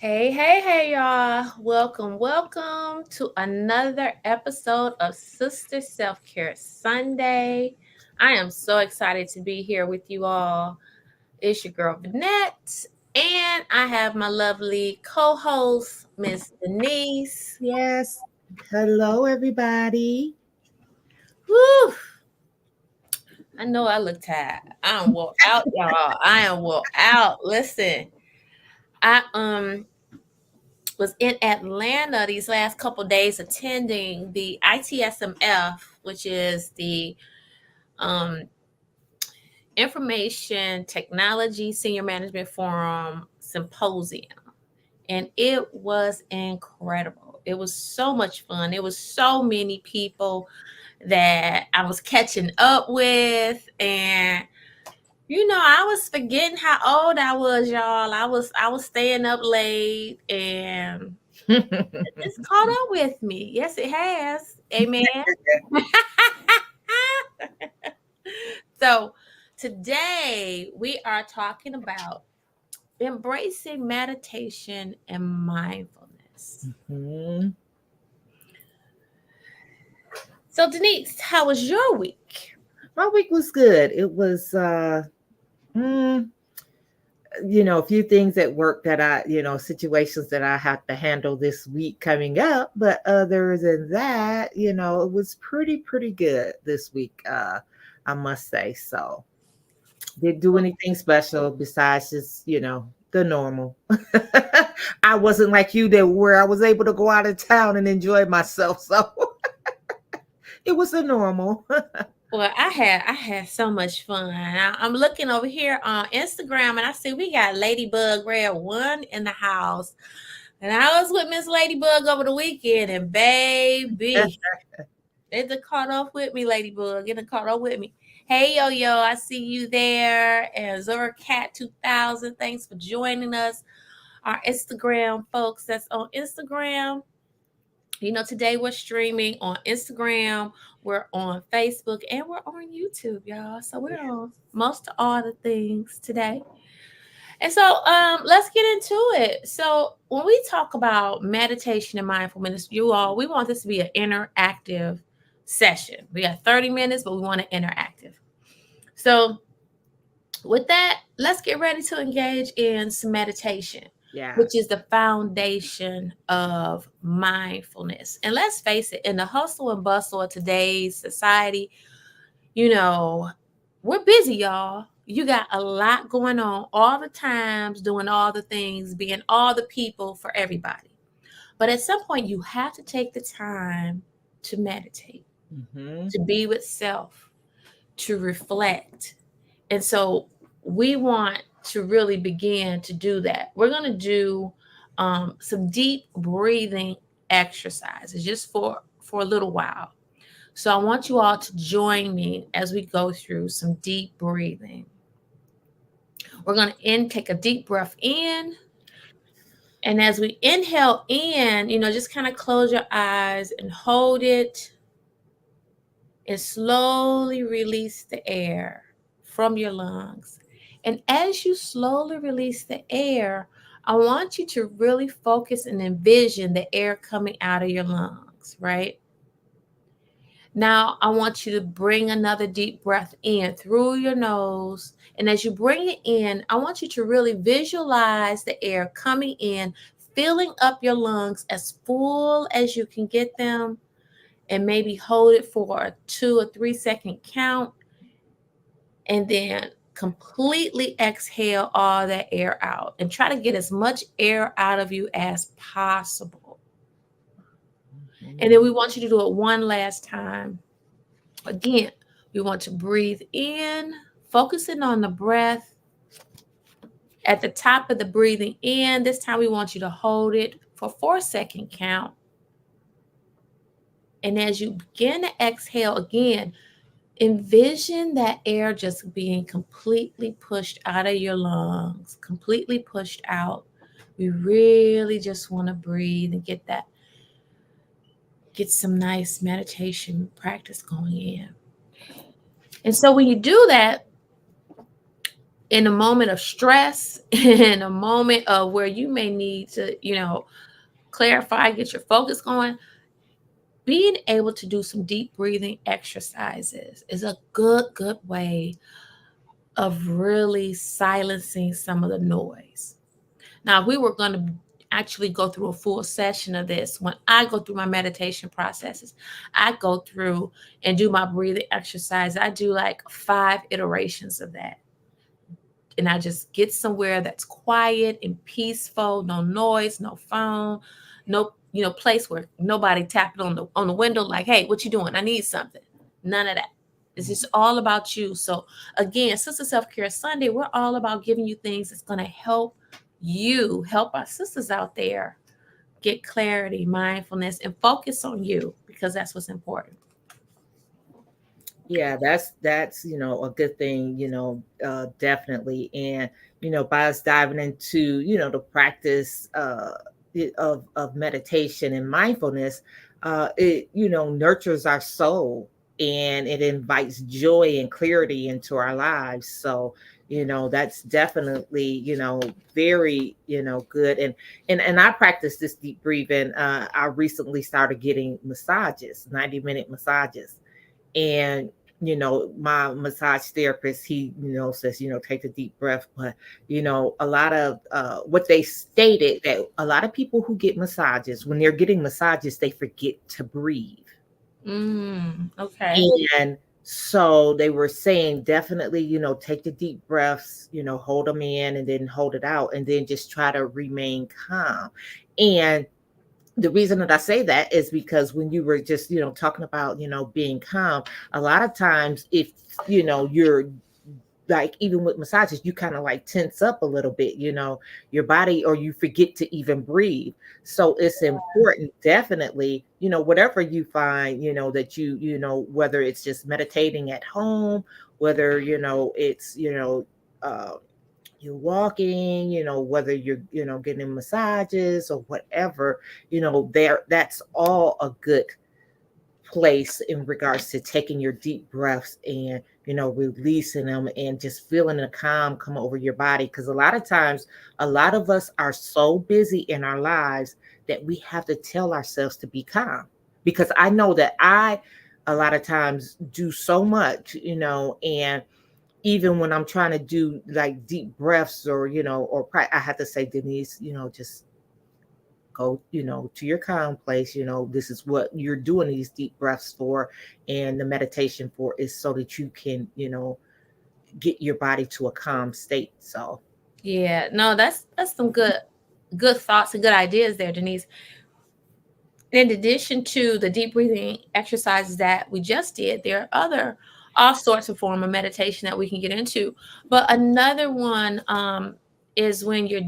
Hey, y'all. Welcome to another episode of Sister Self Care Sunday. I am so excited to be here with you all. It's your girl, Vanette, and I have my lovely co host, Miss Denise. Yes. Hello, everybody. Whew, I know I look tired. I am wore out, y'all. I am wore out. Listen, I was in Atlanta these last couple days attending the ITSMF, which is the um, Information Technology Senior Management Forum Symposium. And it was incredible. It was so much fun. It was so many people that I was catching up with, and I was forgetting how old I was, y'all. I was staying up late, and it's caught up with me. Yes, it has. Amen. So today we are talking about embracing meditation and mindfulness. Mhm. So Denise, how was your week? My week was good. It was, mm, a few things at work that situations that I have to handle this week coming up. But other than that, it was pretty good this week, I must say. So, didn't do anything special besides just, the normal. I wasn't like you that where I was able to go out of town and enjoy myself. So, it was a normal. Well, I had so much fun. I'm looking over here on Instagram and I see we got Ladybug Red One in the house. And I was with Miss Ladybug over the weekend, and baby, it done caught off with me, Ladybug. It done caught off with me. Hey, yo, I see you there. And Zora Cat 2000, thanks for joining us. Our Instagram folks that's on Instagram. Today we're streaming on Instagram, we're on Facebook, and we're on YouTube, y'all. So we're on most of all the things today. And so let's get into it. So when we talk about meditation and mindfulness, we want this to be an interactive session. We got 30 minutes, but we want it interactive. So with that, let's get ready to engage in some meditation, Yeah. which is the foundation of mindfulness. And let's face it, in the hustle and bustle of today's society, you know, we're busy, y'all. You got a lot going on all the times, doing all the things, being all the people for everybody. But at some point, you have to take the time to meditate, Hmm. to be with self, to reflect. And so we want to really begin to do that. We're going to do some deep breathing exercises just for a little while. So I want you all to join me as we go through some deep breathing. We're going to take a deep breath in. And as we inhale in, just kind of close your eyes and hold it and slowly release the air from your lungs. And as you slowly release the air, I want you to really focus and envision the air coming out of your lungs, right? Now, I want you to bring another deep breath in through your nose. And as you bring it in, I want you to really visualize the air coming in, filling up your lungs as full as you can get them, and maybe hold it for a 2 or 3 second count, and then completely exhale all that air out and try to get as much air out of you as possible. And then we want you to do it one last time. Again, we want to breathe in, focusing on the breath. At the top of the breathing in, this time we want you to hold it for 4 second count. And as you begin to exhale again, envision that air just being completely pushed out of your lungs, completely pushed out. We really just want to breathe and get some nice meditation practice going in. And so when you do that, in a moment of stress, in a moment of where you may need to, clarify, get your focus going, being able to do some deep breathing exercises is a good way of really silencing some of the noise. Now, we were going to actually go through a full session of this. When I go through my meditation processes, I go through and do my breathing exercise. I do like 5 iterations of that. And I just get somewhere that's quiet and peaceful, no noise, no phone, no, place where nobody tapping on the window like, hey, what you doing? I need something. None of that. It's just all about you. So again, Sister Self Care Sunday, we're all about giving you things that's going to help you, help our sisters out there get clarity, mindfulness, and focus on you, because that's what's important. Yeah, that's a good thing, definitely. And by us diving into the practice of meditation and mindfulness, it nurtures our soul, and it invites joy and clarity into our lives. So that's definitely very good. And I practice this deep breathing. I recently started getting massages, 90-minute massages. And my massage therapist, he says, take the deep breath. But a lot of what they stated, that a lot of people who get massages, when they're getting massages, they forget to breathe. Okay. And so they were saying, definitely, take the deep breaths, hold them in and then hold it out, and then just try to remain calm. And the reason that I say that is because when you were just, talking about, being calm, a lot of times, if, you're like, even with massages, you kind of like tense up a little bit, your body, or you forget to even breathe. So it's important, definitely, whatever you find, that whether it's just meditating at home, whether, it's, uh, you're walking, whether you're, getting massages or whatever, that's all a good place in regards to taking your deep breaths and, releasing them, and just feeling the calm come over your body. Because a lot of times, a lot of us are so busy in our lives that we have to tell ourselves to be calm. Because I know that I, a lot of times, do so much, and even when I'm trying to do like deep breaths, or I have to say, Denise, just go, to your calm place. This is what you're doing these deep breaths for, and the meditation for, is so that you can, get your body to a calm state. So Yeah, no, that's some good thoughts and good ideas there, Denise. In addition to the deep breathing exercises that we just did, there are other all sorts of form of meditation that we can get into. But another one is when you're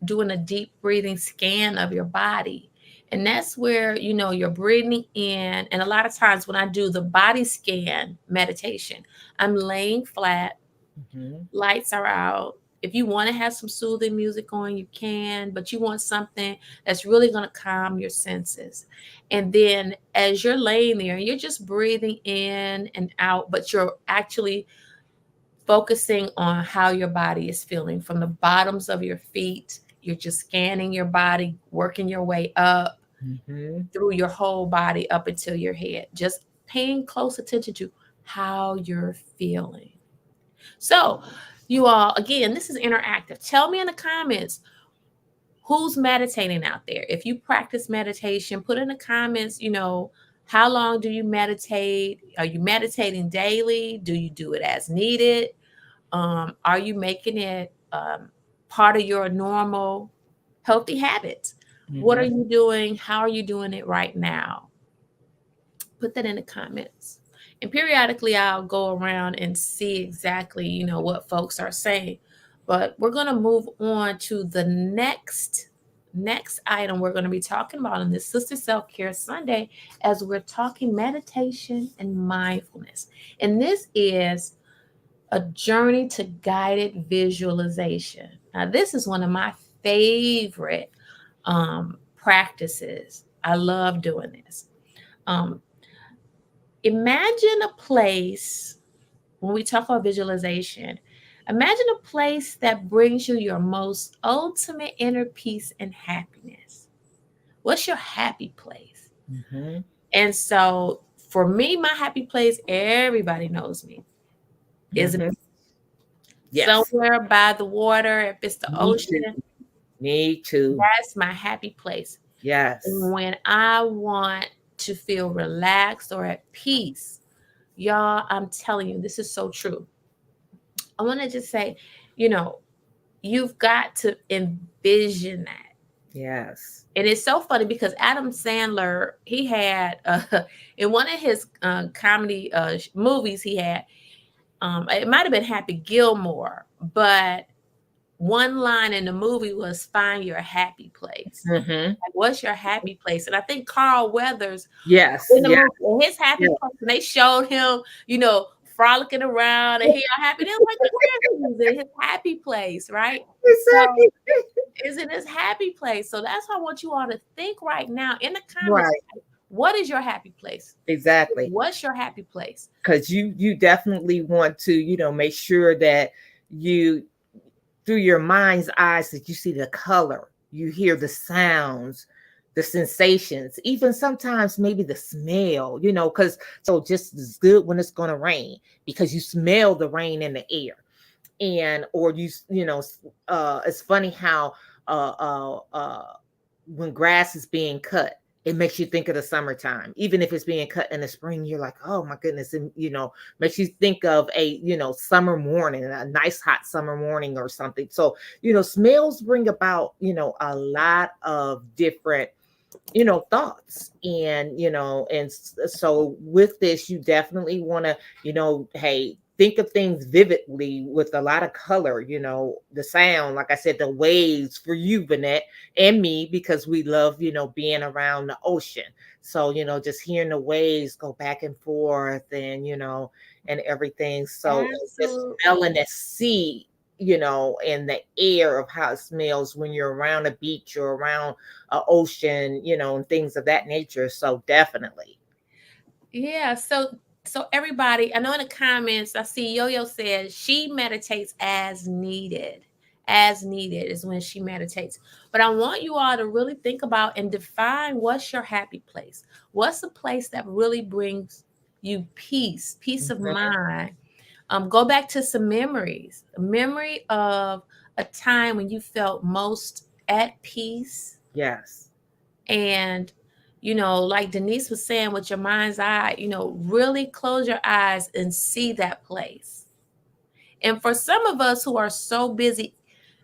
doing a deep breathing scan of your body. And that's where, you're breathing in. And a lot of times when I do the body scan meditation, I'm laying flat, mhm, lights are out. If you want to have some soothing music on, you can, but you want something that's really going to calm your senses. And then as you're laying there, you're just breathing in and out, but you're actually focusing on how your body is feeling from the bottoms of your feet. You're just scanning your body, working your way up mhm, through your whole body up until your head, just paying close attention to how you're feeling. So, you all, again, this is interactive. Tell me in the comments who's meditating out there. If you practice meditation, put in the comments, how long do you meditate? Are you meditating daily? Do you do it as needed? Are you making it part of your normal healthy habits? What are mhm. you doing? How are you doing it right now? Put that in the comments. And periodically I'll go around and see exactly, what folks are saying. But we're going to move on to the next item we're going to be talking about in this Sister Self-Care Sunday, as we're talking meditation and mindfulness. And this is a journey to guided visualization. Now, this is one of my favorite practices. I love doing this. Um, Imagine a place, when we talk about visualization, Imagine a place that brings you your most ultimate inner peace and happiness. What's your happy place? Mm-hmm. And so for me, my happy place, everybody knows me, is Mm-hmm. Yes. somewhere by the water. If it's the Me too. ocean, Me too. that's my happy place. Yes. When I want to feel relaxed or at peace, y'all, I'm telling you, this is so true. I want to just say, you know, you've got to envision that. Yes. And it's so funny because Adam Sandler, he had in one of his comedy movies, he had it might have been Happy Gilmore, but one line in the movie was "Find your happy place." Mm-hmm. Like, what's your happy place? And I think Carl Weathers Yes. in the Yeah. movie, his happy Yeah. place, and they showed him, frolicking around and he all happy. They was like, where is he? In his happy place, right? So Exactly. is in his happy place. So that's how I want you all to think right now in the comments. Right. What is your happy place? Exactly. What's your happy place? Because you definitely want to, make sure that you, through your mind's eyes, that you see the color, you hear the sounds, the sensations, even sometimes maybe the smell, because so just as good when it's going to rain because you smell the rain in the air. And or it's funny how uh uh uh when grass is being cut, it makes you think of the summertime. Even if it's being cut in the spring, you're like, oh my goodness. And makes you think of a summer morning, a nice hot summer morning or something. So smells bring about a lot of different thoughts. And so with this, you definitely want to hey, think of things vividly with a lot of color, the sound, like I said, the waves for you, Vanette, and me, because we love being around the ocean. So just hearing the waves go back and forth, and and everything. So just Absolutely. smelling the sea, and the air of how it smells when you're around a beach or around ocean, and things of that nature. So definitely. Yeah. So everybody, I know in the comments, I see Yo-Yo says she meditates as needed. As needed is when she meditates. But I want you all to really think about and define what's your happy place. What's the place that really brings you peace of Mhm. mind. Go back to some memories. A memory of a time when you felt most at peace. Yes. And, like Denise was saying, with your mind's eye, really close your eyes and see that place. And for some of us who are so busy,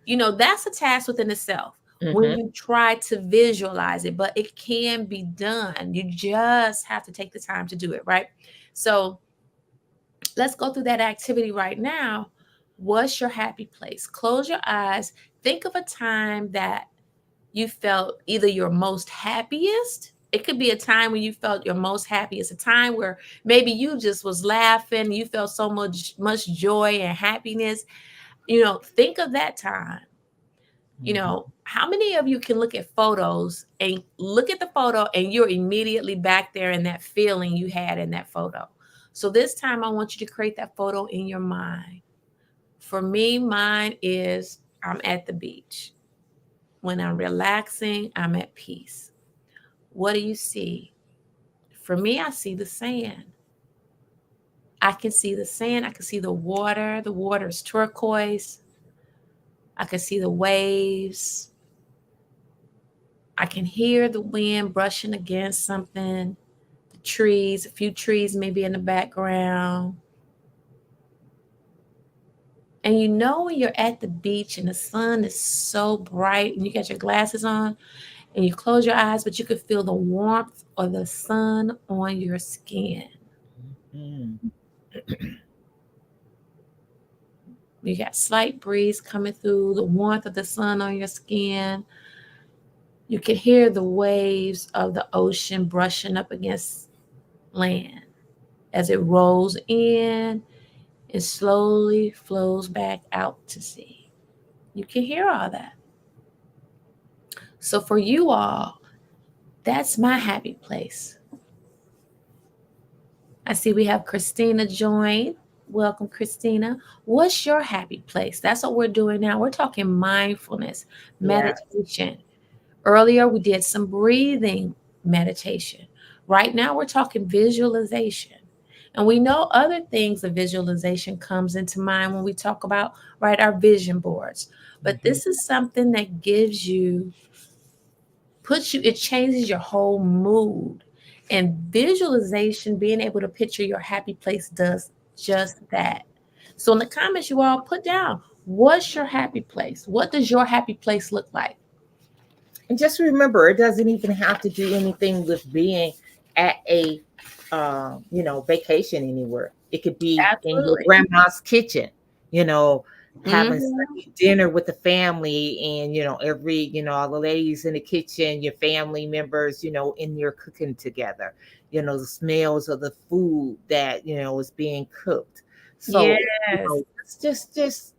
that's a task within itself when Hmm. you try to visualize it, but it can be done. You just have to take the time to do it, right? So let's go through that activity right now. What's your happy place? Close your eyes. Think of a time that you felt either your most happiest. It could be a time when you felt your most happiest, a time where maybe you just was laughing, you felt so much joy and happiness. Think of that time. Hmm. How many of you can look at photos and look at the photo and you're immediately back there in that feeling you had in that photo? So this time I want you to create that photo in your mind. For me, mine is I'm at the beach. When I'm relaxing, I'm at peace. What do you see? For me, I see the sand. I can see the sand. I can see the water. The water is turquoise. I can see the waves. I can hear the wind brushing against something. The trees, a few trees maybe in the background. And when you're at the beach and the sun is so bright and you got your glasses on and you close your eyes, but you could feel the warmth of the sun on your skin. Hmm. You got slight breeze coming through, the warmth of the sun on your skin. You can hear the waves of the ocean brushing up against land as it rolls in and slowly flows back out to sea. You can hear all that. So for you all, that's my happy place. I see we have Christina join. Welcome, Christina. What's your happy place? That's what we're doing now. We're talking mindfulness, Yeah. meditation. Earlier, we did some breathing meditation. Right now, we're talking visualization. And we know other things of visualization comes into mind when we talk about, right, our vision boards. But Hmm. this is something that gives you, puts you, it changes your whole mood. And visualization, being able to picture your happy place, does just that. So in the comments, you all put down, what's your happy place? What does your happy place look like? And just remember, it doesn't even have to do anything with being at a, vacation anywhere. It could be in your Absolutely. grandma's kitchen, you know, having Hmm. Sunday dinner with the family, and every, all the ladies in the kitchen, your family members, in your cooking together, the smells of the food that is being cooked. So, Yes. it's just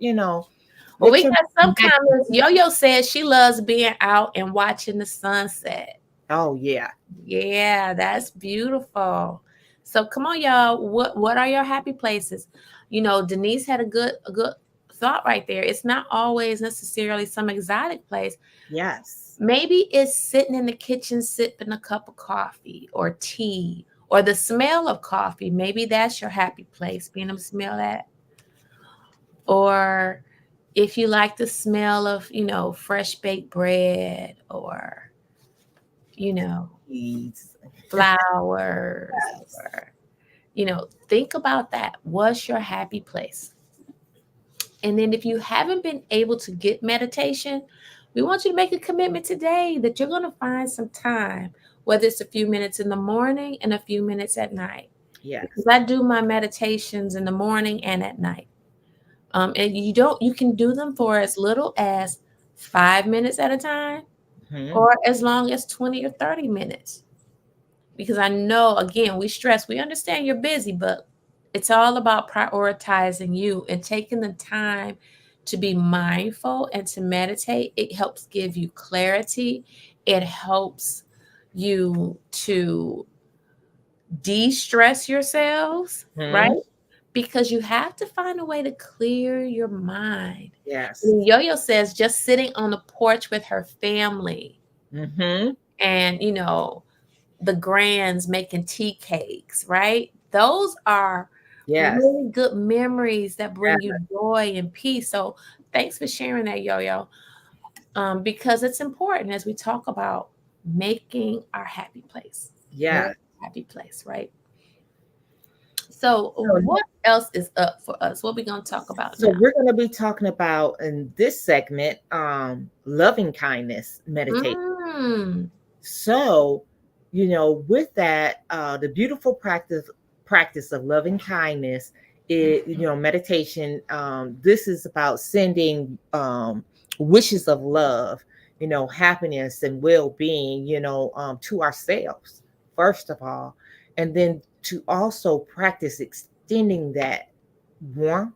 Well, let we your got some imagination. comments. Yo-Yo says she loves being out and watching the sunset. Oh yeah. Yeah, that's beautiful. So come on, y'all. What are your happy places? You know, Denise had a good thought right there. It's not always necessarily some exotic place. Yes. Maybe it's sitting in the kitchen sipping a cup of coffee or tea or the smell of coffee. Maybe that's your happy place, being able to smell that. Or if you like the smell of, fresh baked bread or, you know, Please. flowers or, think about that. What's your happy place? And then if you haven't been able to get meditation, we want you to make a commitment today that you're going to find some time, whether it's a few minutes in the morning and a few minutes at night. Because Yes. I do my meditations in the morning and at night. And you can do them for as little as 5 minutes at a time Mhm. or as long as 20 or 30 minutes. Because I know, again, we understand you're busy, but it's all about prioritizing you and taking the time to be mindful and to meditate. It helps give you clarity. It helps you to de-stress yourselves, right? Mhm. Because you have to find a way to clear your mind. Yes. And Yo-Yo says just sitting on the porch with her family Mhm. and, the grands making tea cakes, right? Those are Yes. really good memories that bring you Yeah. joy and peace. So thanks for sharing that, Yo-Yo. Because it's important as we talk about making our happy place, Yeah. more happy place, right? So So, what else is up for us? What we gonna talk about so now? we're going to be talking about in this segment, loving kindness meditation. Mm, So, with that, the beautiful practice of loving kindness is, meditation. This is about sending wishes of love, happiness and well-being, to ourselves first of all, and then to also practice extending that warmth,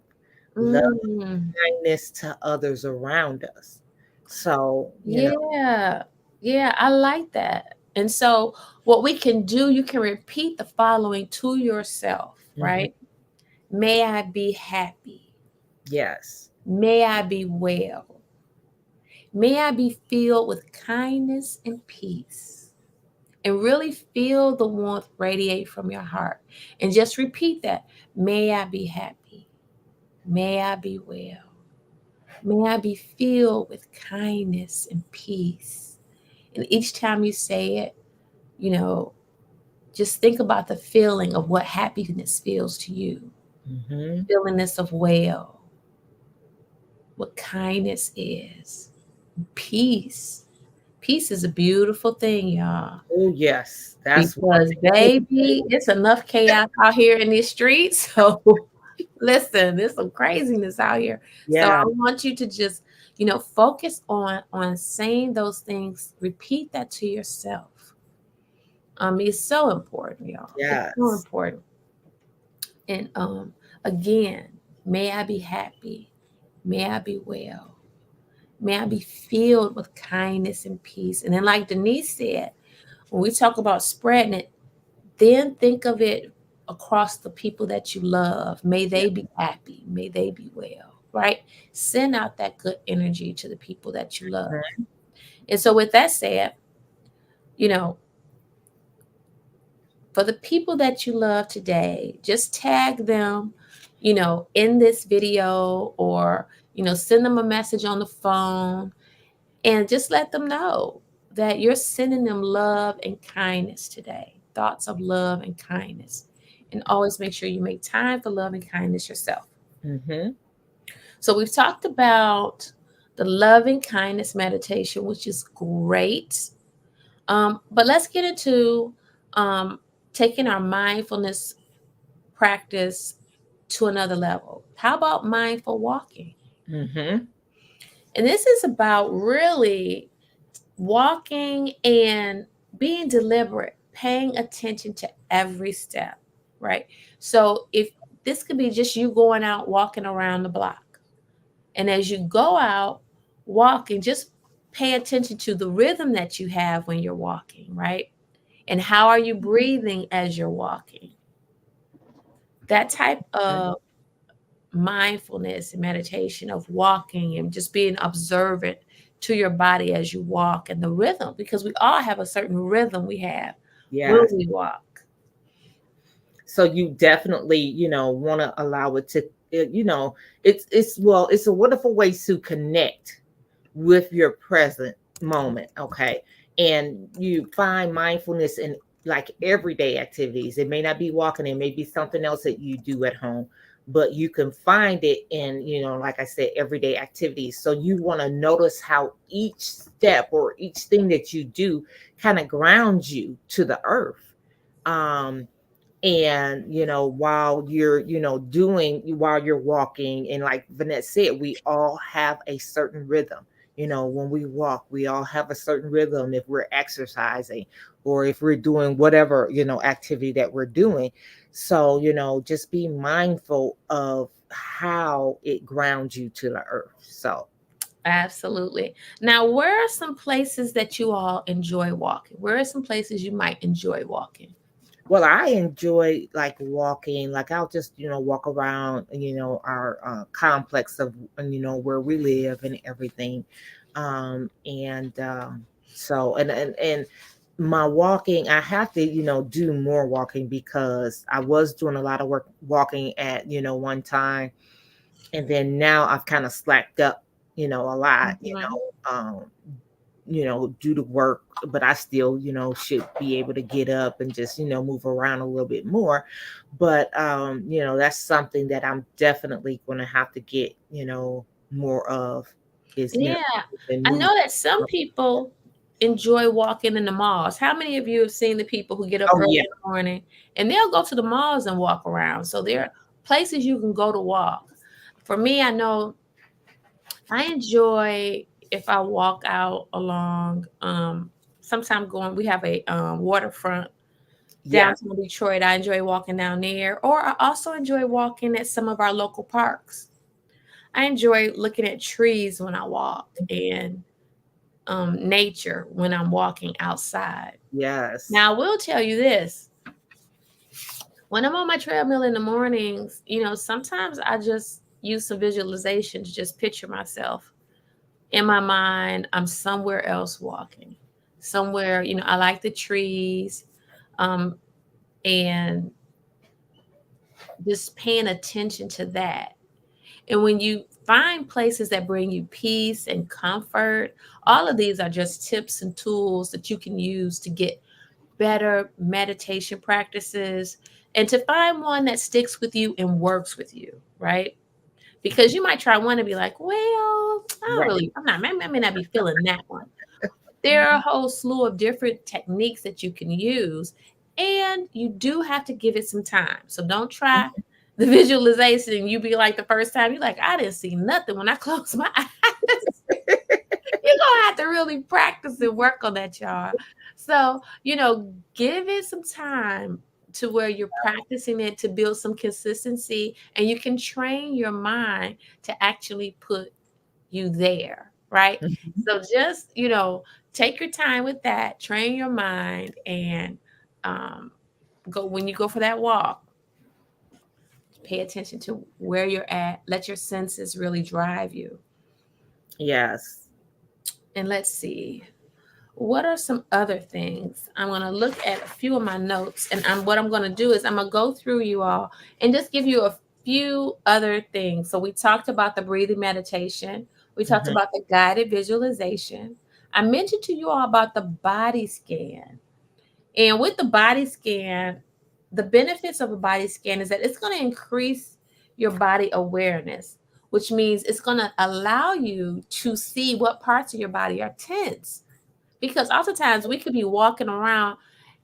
love, mm. kindness to others around us. So, Yeah. Yeah, I like that. And so what we can do, you can repeat the following to yourself, mhm, right? May I be happy. yes, May I be well. May I be filled with kindness and peace. And really feel the warmth radiate from your heart. And just repeat that. May I be happy. May I be well. May I be filled with kindness and peace. And each time you say it, you know, just think about the feeling of what happiness feels to you. mhm. Feelingness of well, what kindness is, peace. Peace is a beautiful thing, y'all. Oh, yes. That's one Because thing. baby, it's enough chaos out here in these streets. So listen, there's some craziness out here. So I Yeah. want you to just, focus on saying those things. Repeat that to yourself. It's so important, y'all. It's so Yes. important. And again, may I be happy. May I be well. May I be filled with kindness and peace. And then, like Denise said, when we talk about spreading it, then think of it across the people that you love. May Yeah. they be happy. May they be well, right? Send out that good energy to the people that you love. Mhm. And so, with that said, you know, for the people that you love today, just tag them, in this video, or, send them a message on the phone, and just let them know that you're sending them love and kindness today. Thoughts of love and kindness. And always make sure you make time for love and kindness yourself. Mhm. So we've talked about the loving kindness meditation, which is great. But let's get into um, taking our mindfulness practice to another level. How about mindful walking? Mhm. And this is about really walking and being deliberate, paying attention to every step, right? So if this could be just you going out walking around the block, and as you go out walking, just pay attention to the rhythm that you have when you're walking, right? And how are you breathing as you're walking? That type of mindfulness and meditation of walking and just being observant to your body as you walk and the rhythm, because we all have a certain rhythm we have when Yes. we walk. So you definitely, want to allow it to, it's a wonderful way to connect with your present moment. Okay. And you find mindfulness in like everyday activities. It may not be walking, it may be something else that you do at home, but you can find it in, like I said, everyday activities. So you want to notice how each step or each thing that you do kind of grounds you to the earth. Um, and while you're doing while you're walking, and like Vanette said, we all have a certain rhythm. When we walk, we all have a certain rhythm if we're exercising or if we're doing whatever activity that we're doing. So just be mindful of how it grounds you to the earth. So Absolutely. Now, where are some places that you all enjoy walking? Where are some places you might enjoy walking? well, I enjoy like walking, like I'll just, walk around, our complex of, where we live and everything. And so, and my walking, I have to, do more walking because I was doing a lot of work walking at, one time. And then now I've kind of slacked up, a lot, Mhm. due to work, but I still, should be able to get up and just, move around a little bit more. But that's something that I'm definitely going to have to get, more of is, Yeah, and I move. know that some people enjoy walking in the malls. How many of you have seen the people who get up Oh early yeah. in the morning and they'll go to the malls and walk around? So there are places you can go to walk. For me, I know I enjoy if I walk out along sometime going, we have a waterfront Yeah. downtown Detroit. I enjoy walking down there, or I also enjoy walking at some of our local parks. I enjoy looking at trees when I walk, and nature when I'm walking outside. Yes. Now, I will tell you this: when I'm on my treadmill in the mornings, sometimes I just use some visualization to just picture myself in my mind. I'm somewhere else walking, somewhere, I like the trees, um, and just paying attention to that. And when you find places that bring you peace and comfort, all of these are just tips and tools that you can use to get better meditation practices and to find one that sticks with you and works with you, right? Because you might try one and be like, well, Right. I may not be feeling that one. There are a whole slew of different techniques that you can use, and you do have to give it some time. So don't try the visualization and you be like the first time, you're like, I didn't see nothing when I closed my eyes. You're gonna have to really practice and work on that, y'all. So, give it some time to where you're practicing it to build some consistency, and you can train your mind to actually put you there, right? Mhm. So just, take your time with that, train your mind, and um, go when you go for that walk. Pay attention to where you're at. Let your senses really drive you. Yes. And let's see. What are some other things? I'm going to look at a few of my notes, and what I'm going to do is I'm going to go through you all and just give you a few other things. So we talked about the breathing meditation. We talked Hmm. about the guided visualization. I mentioned to you all about the body scan. And with the body scan, the benefits of a body scan is that it's going to increase your body awareness, which means it's going to allow you to see what parts of your body are tense, because oftentimes we could be walking around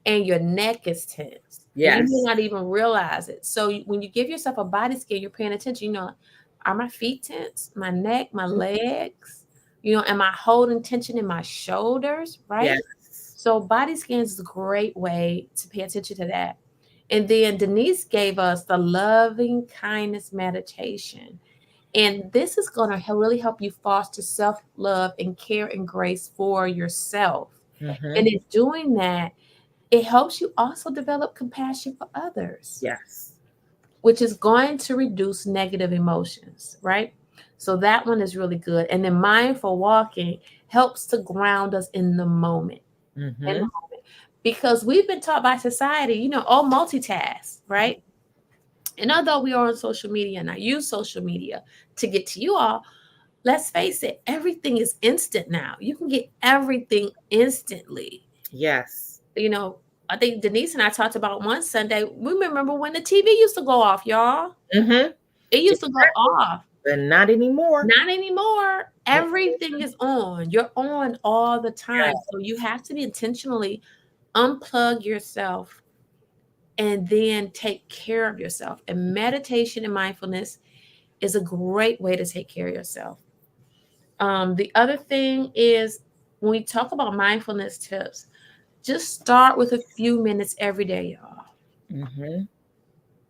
and your neck is tense and you may Yes. not even realize it. So when you give yourself a body scan, you're paying attention. Are my feet tense? My neck, my legs? Am I holding tension in my shoulders? Right? Yes. So body scans is a great way to pay attention to that. And then Denise gave us the loving kindness meditation. And this is going to really help you foster self love and care and grace for yourself. And Hmm. in doing that, it helps you also develop compassion for others, Yes. which is going to reduce negative emotions, right? So that one is really good. And then mindful walking helps to ground us in the moment. In the Hmm. moment. Because we've been taught by society, all multitask, right? And although we are on social media and I use social media to get to you all, let's face it, everything is instant now. You can get everything instantly. Yes. You know, I think Denise and I talked about one Sunday. We remember when the TV used to go off, y'all. Hmm. It used to go off. But not anymore. Not anymore. Everything is on. You're on all the time. So you Yes. have to be intentionally unplug yourself and then take care of yourself. And meditation and mindfulness is a great way to take care of yourself. The other thing is when we talk about mindfulness tips, just start with a few minutes every day, y'all. Hmm.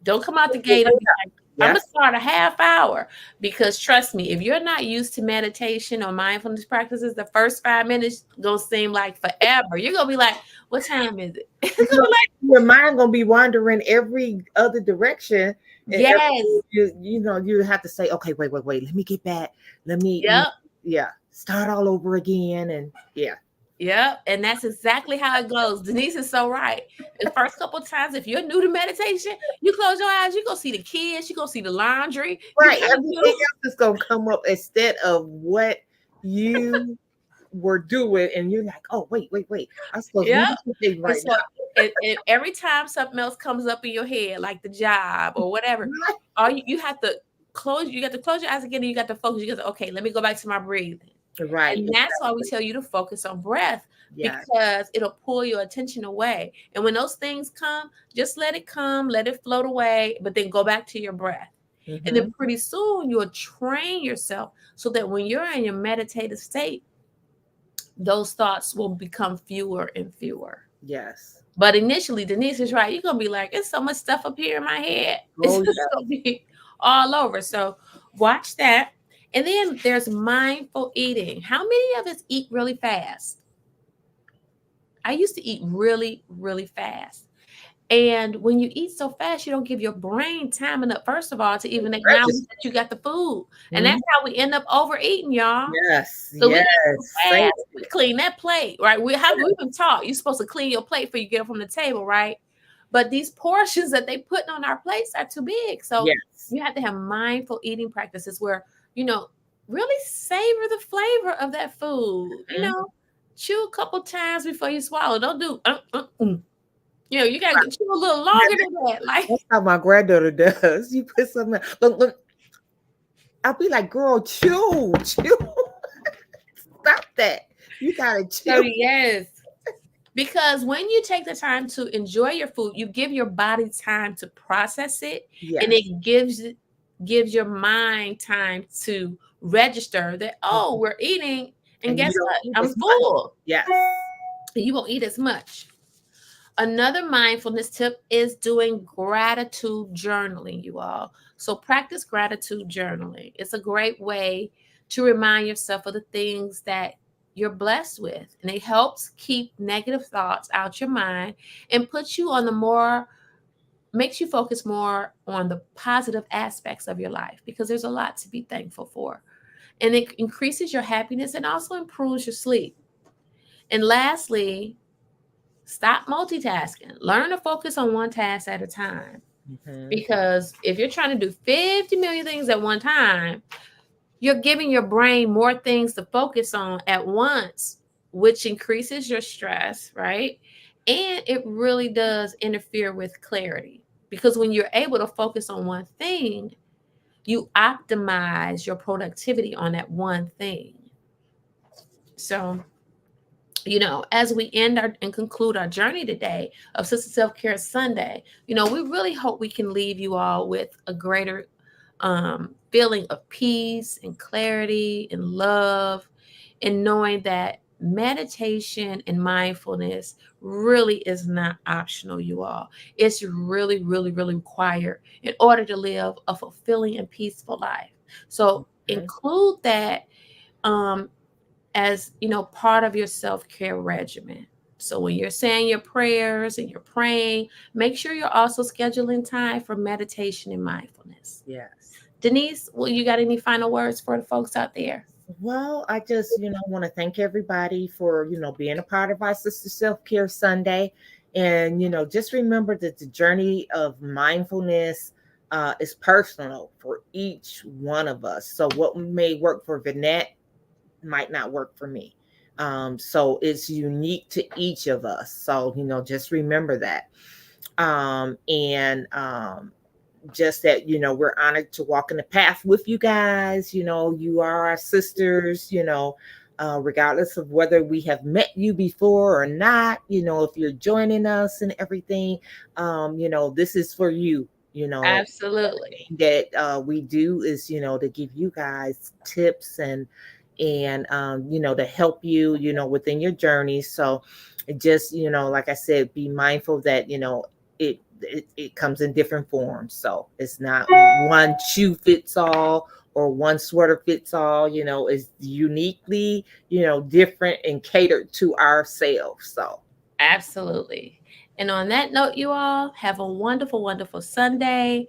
Don't come out the gate and be like, I'm going to Yes. start a half hour. Because trust me, if you're not used to meditation or mindfulness practices, the first 5 minutes going to seem like forever. You're going to be like, what time is it? It's going to be like, Your mind gonna be wandering every other direction. And yes. you have to say, okay, wait. Let me get back. Let me, Yep. yeah, start all over again. And yeah. Yep, and that's exactly how it goes. Denise is so right. The first couple of times, if you're new to meditation, you close your eyes, you go see the kids, you go see the laundry, you Right. kind of Everything do. else is gonna come up instead of what you were doing, and you're like, oh, wait. I'm supposed to Yep. do this thing And right so, and every time something else comes up in your head, like the job or whatever, now. all you have to close. You got to close your eyes again, and you got to focus. You got to, okay, let me go back to my breathing. Right. And that's why we tell you to focus on breath, Yeah. because it'll pull your attention away. And when those things come, just let it come, let it float away, but then go back to your breath. And then Hmm. pretty soon you'll train yourself so that when you're in your meditative state, those thoughts will become fewer and fewer. Yes. But initially, Denise is right. You're going to be like, it's so much stuff up here in my head. It's Oh just yeah. going to be all over. So watch that. And then there's mindful eating. How many of us eat really fast? I used to eat really, really fast. And when you eat so fast, you don't give your brain time enough, first of all, to even acknowledge Register. that you got the food. And Mhm. that's how we end up overeating, y'all. Yes. So we Yes. eat so Say fast, we it. clean that plate, right? We've been taught you're supposed to clean your plate before you get up from the table, right? But these portions that they put on our plates are too big. So Yes. you have to have mindful eating practices where, you know, really savor the flavor of that food. Mhm. Chew a couple times before you swallow. Don't do you gotta chew a little longer than that. Like, That's how my granddaughter does. You put something. Look. I'll be like, girl, chew. Stop that. You gotta so chew. yes. Because when you take the time to enjoy your food, you give your body time to process it, and Yes. it gives your mind time to register that, oh, we're eating, and And you guess don't what? eat I'm as much. full. Yes. And you won't eat as much. Another mindfulness tip is doing gratitude journaling, you all. So practice gratitude journaling. It's a great way to remind yourself of the things that you're blessed with. And it helps keep negative thoughts out your mind and puts you on the more makes you focus more on the positive aspects of your life because there's a lot to be thankful for. And it increases your happiness and also improves your sleep. And lastly, stop multitasking. Learn to focus on one task at a time. Mhm. Because if you're trying to do 50 million things at one time, you're giving your brain more things to focus on at once, which increases your stress, right? And it really does interfere with clarity. Because when you're able to focus on one thing, you optimize your productivity on that one thing. So, as we end and conclude our journey today of Sister Self Care Sunday, we really hope we can leave you all with a greater feeling of peace and clarity and love, and knowing that meditation and mindfulness really is not optional, you all. It's really, really, really required in order to live a fulfilling and peaceful life. So Mhm. include that um, as part of your self-care regimen. So when you're saying your prayers and you're praying, make sure you're also scheduling time for meditation and mindfulness. Yes. Denise, well, you got any final words for the folks out there? Well, I just, want to thank everybody for, being a part of our Sister Self Care Sunday. And, just remember that the journey of mindfulness is personal for each one of us. So, what may work for Vinette might not work for me. So, it's unique to each of us. So, just remember that. And just that we're honored to walk in the path with you guys. You are our sisters. Regardless of whether we have met you before or not, if you're joining us and everything, this is for you. Absolutely. That we do is to give you guys tips and to help you within your journey. So just like I said, be mindful that it comes in different forms. So it's not one shoe fits all or one sweater fits all. It's uniquely different and catered to ourselves. So Absolutely. And on that note, you all have a wonderful, wonderful Sunday.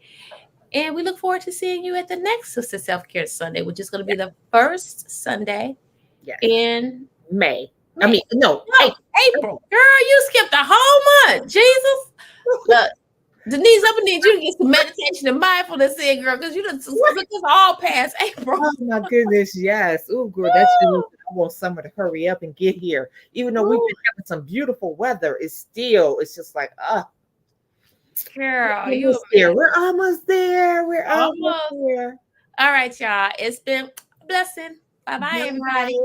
And we look forward to seeing you at the next Sister Self Care Sunday, which is going to be the first Sunday yes, in May. I May. mean, no, No, April. Girl, you skipped a whole month. Jesus. Look, Denise, I'm gonna need you to get some meditation and mindfulness in, girl, because you done took us all past April. Oh my goodness, yes. Oh, girl, that's the reason I want summer to hurry up and get here. Even though we've Woo, been having some beautiful weather, it's just like, girl, we're you almost there. We're almost there. We're almost almost. there. All right, y'all. It's been a blessing. Bye bye, Bye. everybody.